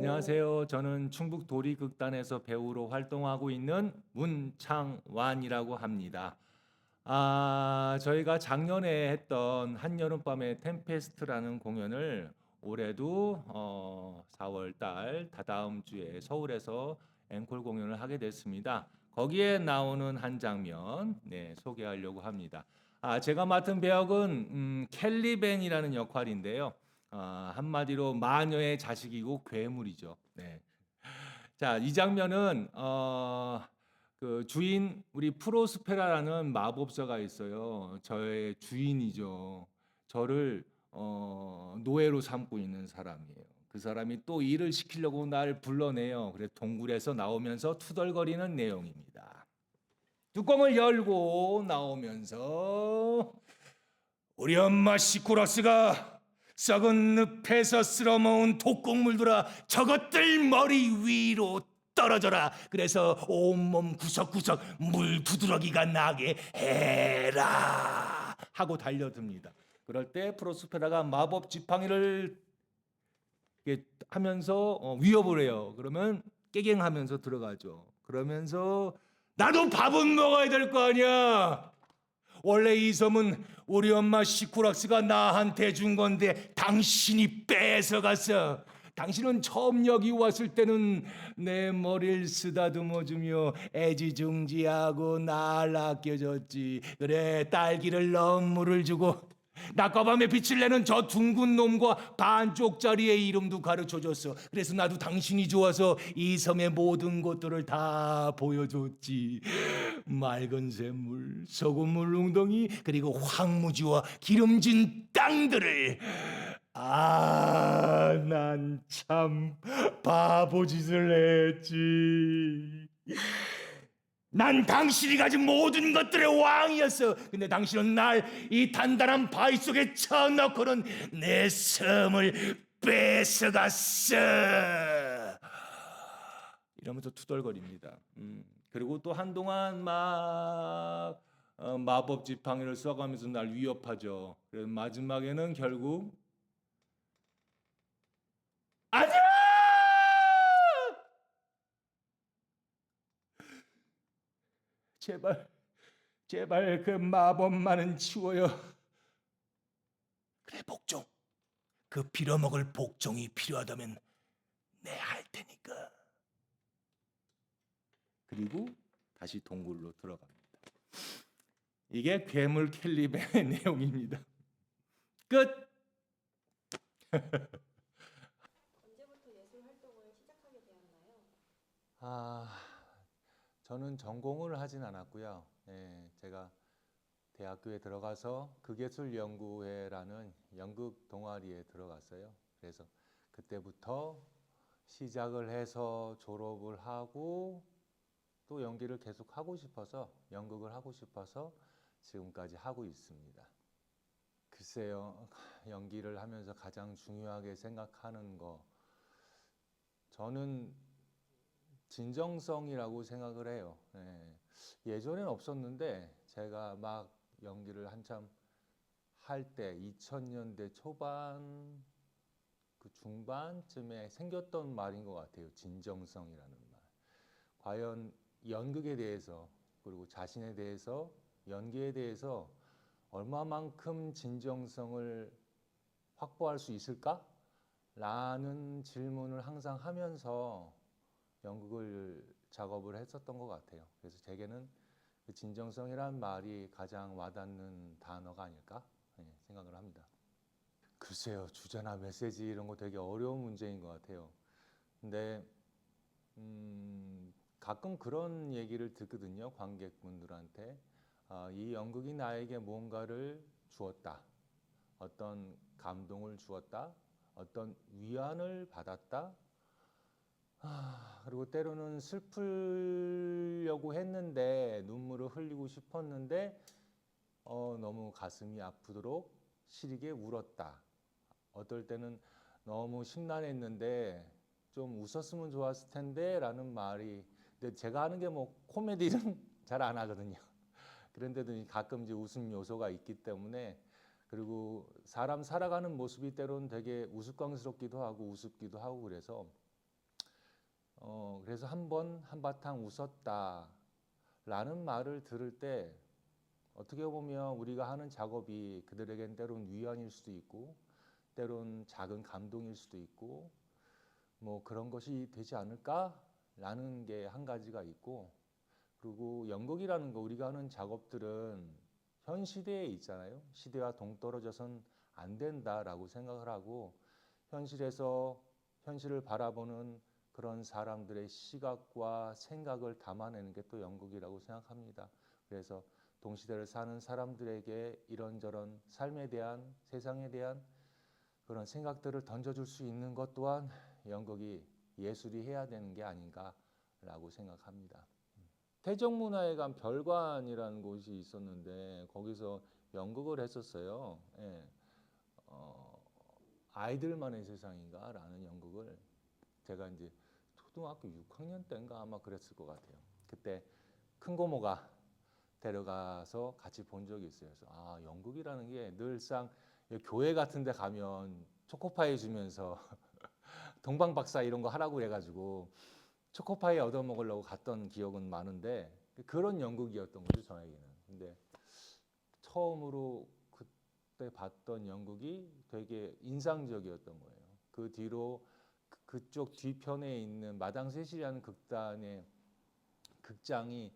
안녕하세요. 저는 충북 도리극단에서 배우로 활동하고 있는 문창완이라고 합니다. 저희가 작년에 했던 한여름밤의 템페스트라는 공연을 올해도 4월 달 다다음 주에 서울에서 앵콜 공연을 하게 됐습니다. 거기에 나오는 한 장면 소개하려고 합니다. 제가 맡은 배역은 켈리벤이라는 역할인데요. 한마디로 마녀의 자식이고 괴물이죠. 네. 자, 이 장면은 그 주인 우리 프로스페라라는 마법사가 있어요. 저의 주인이죠. 저를 노예로 삼고 있는 사람이에요. 그 사람이 또 일을 시키려고 날 불러내요. 그래서 동굴에서 나오면서 투덜거리는 내용입니다. 뚜껑을 열고 나오면서 우리 엄마 시코라스가 썩은 늪에서 쓸어모은 독곡물들아 저것들 머리 위로 떨어져라. 그래서 온몸 구석구석 물 두드러기가 나게 해라 하고 달려듭니다. 그럴 때 프로스페라가 마법 지팡이를 이렇게 하면서 위협을 해요. 그러면 깨갱하면서 들어가죠. 그러면서 나도 밥은 먹어야 될 거 아니야. 원래 이 섬은 우리 엄마 시쿠락스가 나한테 준 건데 당신이 뺏어갔어. 당신은 처음 여기 왔을 때는 내 머리를 쓰다듬어주며 애지중지하고 날 아껴줬지. 그래, 딸기를 넣은 물을 주고 낮과 밤에 빛을 내는 저 둥근 놈과 반쪽짜리의 이름도 가르쳐줬어. 그래서 나도 당신이 좋아서 이 섬의 모든 것들을 다 보여줬지. 맑은 샘물, 소금물 웅덩이, 그리고 황무지와 기름진 땅들을. 난 참 바보짓을 했지. 난 당신이 가진 모든 것들의 왕이었어. 근데 당신은 날 이 단단한 바위 속에 쳐넣고는 내 섬을 뺏어갔어. 이러면서 투덜거립니다. 그리고 또 한동안 막 마법 지팡이를 써가면서 날 위협하죠. 그래서 마지막에는 결국 아니야! 제발, 제발 그 마법만은 치워요. 그래, 복종. 그 빌어먹을 복종이 필요하다면 내 할 테니까. 그리고 다시 동굴로 들어갑니다. 이게 괴물 캘리벤의 내용입니다. 끝. 언제부터 예술 활동을 시작하게 되었나요? 아, 저는 전공을 하진 않았고요. 제가 대학교에 들어가서 극예술연구회라는 연극 동아리에 들어갔어요. 그래서 그때부터 시작을 해서 졸업을 하고 또 연기를 계속 하고 싶어서 연극을 하고 싶어서 지금까지 하고 있습니다. 글쎄요, 연기를 하면서 가장 중요하게 생각하는 거 저는 진정성이라고 생각을 해요. 예전엔 없었는데 제가 막 연기를 한참 할 때 2000년대 초반 그 중반쯤에 생겼던 말인 것 같아요. 진정성이라는 말. 과연 연극에 대해서 그리고 자신에 대해서 연기에 대해서 얼마만큼 진정성을 확보할 수 있을까? 라는 질문을 항상 하면서 연극을 작업을 했었던 것 같아요. 그래서 제게는 그 진정성이란 말이 가장 와닿는 단어가 아닐까 생각을 합니다. 글쎄요, 주제나 메시지 이런 거 되게 어려운 문제인 것 같아요. 근데 가끔 그런 얘기를 듣거든요. 관객분들한테 이 연극이 나에게 뭔가를 주었다. 어떤 감동을 주었다. 어떤 위안을 받았다. 그리고 때로는 슬프려고 했는데 눈물을 흘리고 싶었는데 너무 가슴이 아프도록 시리게 울었다. 어떨 때는 너무 심란했는데 좀 웃었으면 좋았을 텐데 라는 말이, 근데 제가 하는 게 뭐 코미디는 잘 안 하거든요. 그런데도 가끔 이제 웃음 요소가 있기 때문에, 그리고 사람 살아가는 모습이 때로는 되게 우스꽝스럽기도 하고 우습기도 하고 그래서 그래서 한 번 한바탕 웃었다라는 말을 들을 때 어떻게 보면 우리가 하는 작업이 그들에겐 때론 위안일 수도 있고 때론 작은 감동일 수도 있고 뭐 그런 것이 되지 않을까라는 게 한 가지가 있고, 그리고 연극이라는 거 우리가 하는 작업들은 현 시대에 있잖아요. 시대와 동떨어져선 안 된다라고 생각을 하고 현실에서 현실을 바라보는 그런 사람들의 시각과 생각을 담아내는 게 또 연극이라고 생각합니다. 그래서 동시대를 사는 사람들에게 이런저런 삶에 대한, 세상에 대한 그런 생각들을 던져줄 수 있는 것 또한 연극이, 예술이 해야 되는 게 아닌가라고 생각합니다. 태정문화회관 별관이라는 곳이 있었는데 거기서 연극을 했었어요. 예. 아이들만의 세상인가라는 연극을 제가 이제 초등학교 6학년 때인가 아마 그랬을 것 같아요. 그때 큰 고모가 데려가서 같이 본 적이 있어요. 그래서 아, 연극이라는 게 늘상 교회 같은 데 가면 초코파이 주면서 동방박사 이런 거 하라고 그래가지고 초코파이 얻어먹으려고 갔던 기억은 많은데 그런 연극이었던 거죠, 저에게는. 근데 처음으로 그때 봤던 연극이 되게 인상적이었던 거예요. 그 뒤로 그쪽 뒤편에 있는 마당셋이라는 극장이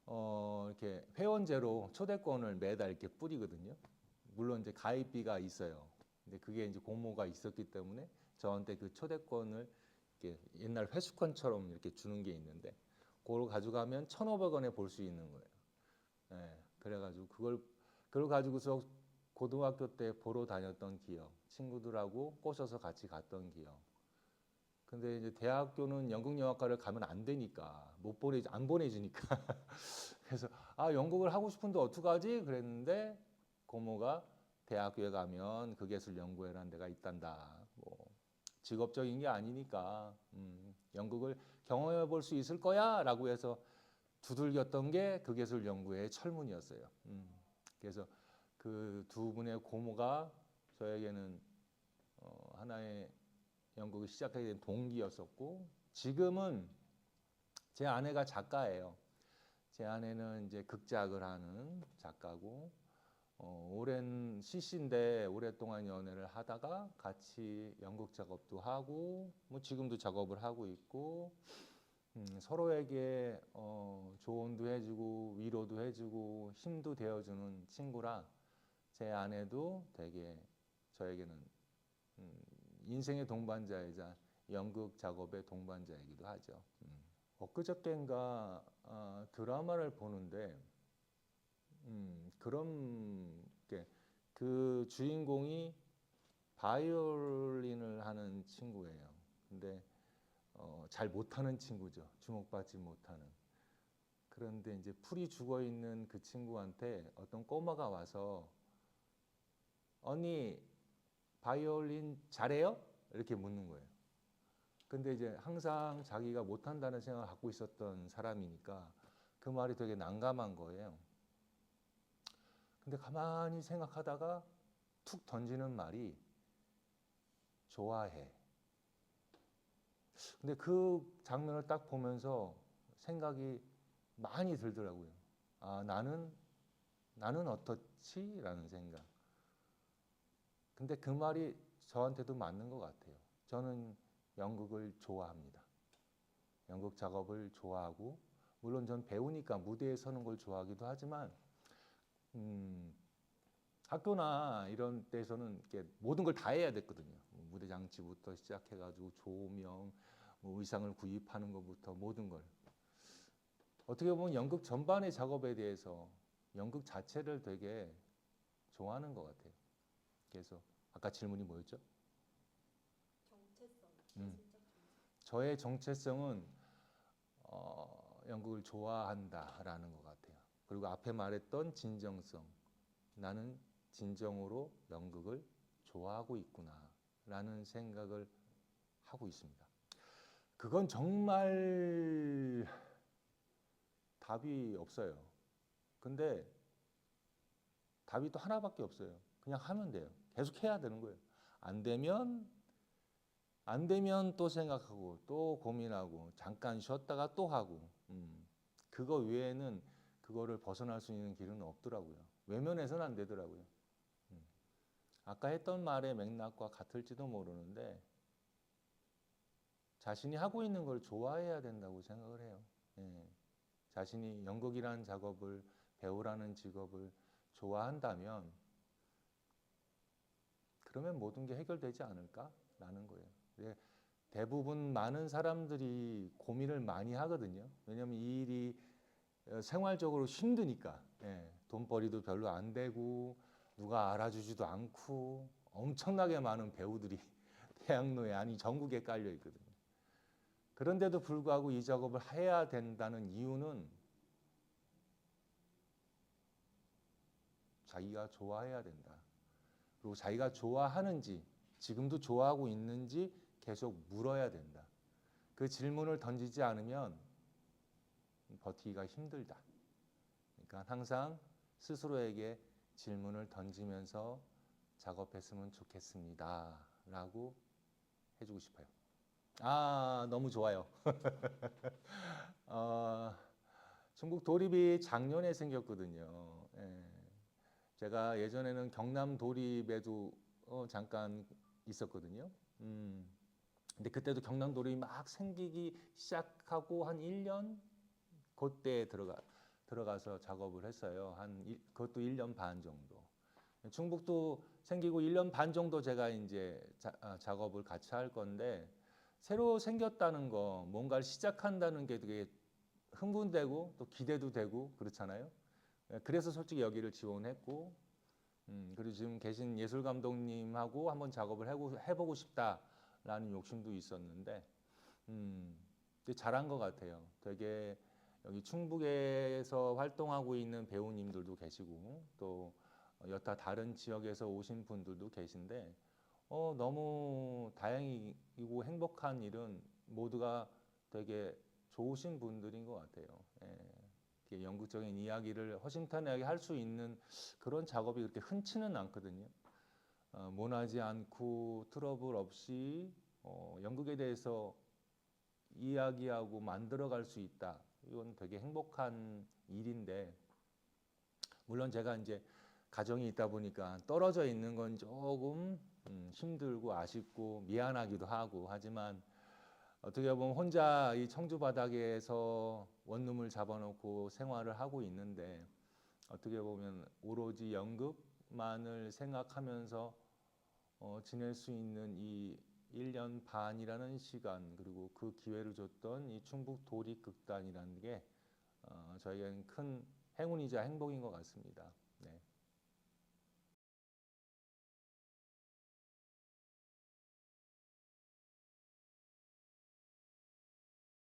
이렇게 회원제로 초대권을 매달 이렇게 뿌리거든요. 물론 이제 가입비가 있어요. 근데 그게 이제 공모가 있었기 때문에 저한테 그 초대권을 이렇게 옛날 회수권처럼 이렇게 주는 게 있는데 그걸 가져가면 1,500원에 볼 수 있는 거예요. 예, 그래가지고 그걸 가지고서 고등학교 때 보러 다녔던 기억, 친구들하고 꼬셔서 같이 갔던 기억. 근데 이제 대학교는 연극영화과를 가면 안 되니까 안 보내주니까 그래서 아, 연극을 하고 싶은데 어떡하지? 그랬는데 고모가 대학교에 가면 극예술연구회라는 데가 있단다. 뭐 직업적인 게 아니니까 연극을 경험해 볼 수 있을 거야라고 해서 두들겼던 게 극예술연구회의 철문이었어요. 그래서 그 두 분의 고모가 저에게는 하나의 연극을 시작하게 된 동기였었고, 지금은 제 아내가 작가예요. 제 아내는 이제 극작을 하는 작가고, 오랜 CC인데 오랫동안 연애를 하다가 같이 연극 작업도 하고, 뭐 지금도 작업을 하고 있고, 서로에게 조언도 해주고 위로도 해주고 힘도 되어주는 친구라 제 아내도 되게 저에게는 인생의 동반자이자 연극 작업의 동반자이기도 하죠. 엊그저께인가 드라마를 보는데 그런 게 그 주인공이 바이올린을 하는 친구예요. 근데 잘 못하는 친구죠. 주목받지 못하는. 그런데 이제 풀이 죽어 있는 그 친구한테 어떤 꼬마가 와서 언니 바이올린 잘해요? 이렇게 묻는 거예요. 근데 이제 항상 자기가 못한다는 생각을 갖고 있었던 사람이니까 그 말이 되게 난감한 거예요. 근데 가만히 생각하다가 툭 던지는 말이 좋아해. 근데 그 장면을 딱 보면서 생각이 많이 들더라고요. 아, 나는 어떻지? 라는 생각. 근데 그 말이 저한테도 맞는 것 같아요. 저는 연극을 좋아합니다. 연극 작업을 좋아하고, 물론 전 배우니까 무대에 서는 걸 좋아하기도 하지만, 학교나 이런 데서는 이렇게 모든 걸 다 해야 됐거든요. 무대 장치부터 시작해가지고 조명, 뭐 의상을 구입하는 것부터 모든 걸. 어떻게 보면 연극 전반의 작업에 대해서 연극 자체를 되게 좋아하는 것 같아요. 그래서 아까 질문이 뭐였죠? 정체성, 음, 예술적 정체성. 저의 정체성은 연극을 좋아한다라는 것 같아요. 그리고 앞에 말했던 진정성, 나는 진정으로 연극을 좋아하고 있구나라는 생각을 하고 있습니다. 그건 정말 답이 없어요. 근데 답이 또 하나밖에 없어요. 그냥 하면 돼요. 계속 해야 되는 거예요. 안 되면 안 되면 또 생각하고 또 고민하고 잠깐 쉬었다가 또 하고 그거 외에는 그거를 벗어날 수 있는 길은 없더라고요. 외면해서는 안 되더라고요. 아까 했던 말의 맥락과 같을지도 모르는데 자신이 하고 있는 걸 좋아해야 된다고 생각을 해요. 예. 자신이 연극이라는 작업을 배우라는 직업을 좋아한다면 그러면 모든 게 해결되지 않을까라는 거예요. 예. 대부분 많은 사람들이 고민을 많이 하거든요. 왜냐하면 이 일이 생활적으로 힘드니까 돈벌이도 별로 안 되고 누가 알아주지도 않고 엄청나게 많은 배우들이 대학로에 아니 전국에 깔려 있거든요. 그런데도 불구하고 이 작업을 해야 된다는 이유는 자기가 좋아해야 된다. 그리고 자기가 좋아하는지 지금도 좋아하고 있는지 계속 물어야 된다. 그 질문을 던지지 않으면 버티기가 힘들다. 그러니까 항상 스스로에게 질문을 던지면서 작업했으면 좋겠습니다. 라고 해주고 싶어요. 아, 너무 좋아요. 중국 도립이 작년에 생겼거든요. 예. 제가 예전에는 경남 도립에도 잠깐 있었거든요. 근데 그때도 경남 도립이 막 생기기 시작하고 한 1년 그때 들어가서 작업을 했어요. 그것도 1년 반 정도. 충북도 생기고 1년 반 정도 제가 이제 작업을 같이 할 건데 새로 생겼다는 거, 뭔가를 시작한다는 게 되게 흥분되고 또 기대도 되고 그렇잖아요. 그래서 솔직히 여기를 지원했고, 그리고 지금 계신 예술 감독님하고 한번 작업을 해보고 싶다라는 욕심도 있었는데, 되게 잘한 것 같아요. 되게 여기 충북에서 활동하고 있는 배우님들도 계시고 또 여타 다른 지역에서 오신 분들도 계신데 너무 다행이고 행복한 일은 모두가 되게 좋으신 분들인 것 같아요. 예. 연극적인 이야기를 허심탄회하게 할 수 있는 그런 작업이 그렇게 흔치는 않거든요. 모나지 않고 트러블 없이 연극에 대해서 이야기하고 만들어갈 수 있다. 이건 되게 행복한 일인데 물론 제가 이제 가정이 있다 보니까 떨어져 있는 건 조금 힘들고 아쉽고 미안하기도 하고 하지만 어떻게 보면 혼자 이 청주 바닥에서 원룸을 잡아놓고 생활을 하고 있는데 어떻게 보면 오로지 연극만을 생각하면서 지낼 수 있는 이 1년 반이라는 시간 그리고 그 기회를 줬던 이 충북 도립극단이라는 게 저에게는 큰 행운이자 행복인 것 같습니다. 네.